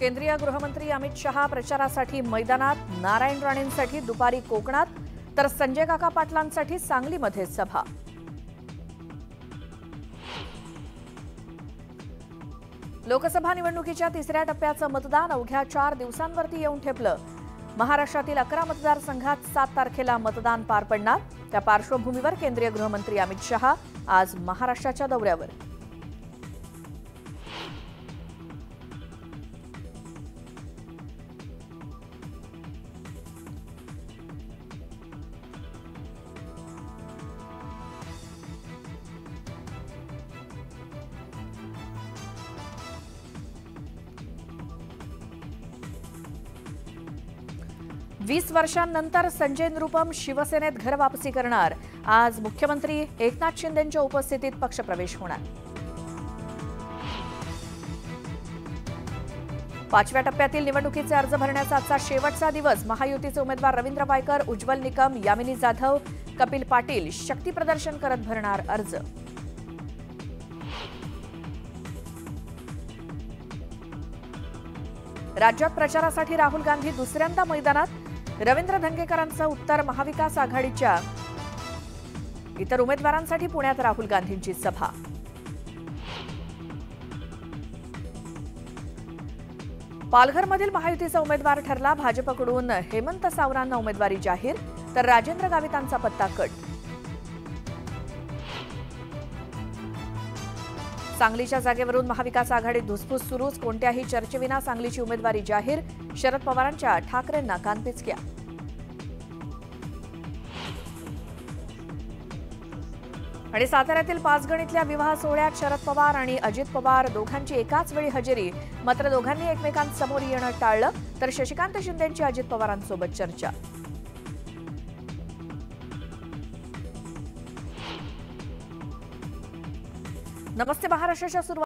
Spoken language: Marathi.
केंद्रीय गृहमंत्री अमित शहा प्रचारासाठी मैदानात, नारायण राणेंसाठी दुपारी कोकणात, तर संजय काका पाटलांसाठी सांगलीमध्ये सभा. लोकसभा निवडणुकीच्या तिसऱ्या टप्प्याचं मतदान अवघ्या 4 दिवसांवरती येऊन ठेपलं. महाराष्ट्रातील 11 मतदारसंघात 7 तारखेला मतदान पार पडणार. त्या पार्श्वभूमीवर केंद्रीय गृहमंत्री अमित शहा आज महाराष्ट्राच्या दौऱ्यावर. वीस वर्षांनंतर संजय निरुपम शिवसेनेत घर वापसी करणार. आज मुख्यमंत्री एकनाथ शिंदेंच्या उपस्थितीत पक्षप्रवेश होणार. 5व्या टप्प्यातील निवडणुकीचे अर्ज भरण्याचा आजचा शेवटचा दिवस. महायुतीचे उमेदवार रवींद्र वायकर, उज्ज्वल निकम, यामिनी जाधव, कपिल पाटील शक्तीप्रदर्शन करत भरणार अर्ज. राज्यात प्रचारासाठी राहुल गांधी दुसऱ्यांदा मैदानात. रवींद्र धंगेकरांचं उत्तर महाविकास आघाडीच्या. इतर उमेदवारांसाठी पुण्यात राहुल गांधींची सभा. पालघरमधील महायुतीचा उमेदवार ठरला. भाजपकडून हेमंत सावरांना उमेदवारी जाहीर, तर राजेंद्र गावितांचा पत्ता कट. सांगलीच्या जागेवरून महाविकास आघाडीत धुसफूस सुरूच. कोणत्याही चर्चेविना सांगलीची उमेदवारी जाहीर. शरद पवारांच्या ठाकरेंना कानपिचक्या. आणि साताऱ्यातील पाचगणीतल्या विवाह सोहळ्यात शरद पवार आणि अजित पवार दोघांची एकाच वेळी हजेरी. मात्र दोघांनी एकमेकांसमोर येणं टाळलं, तर शशिकांत शिंदेंची अजित पवारांसोबत चर्चा. नमस्ते महाराष्ट्राच्या सुरुवात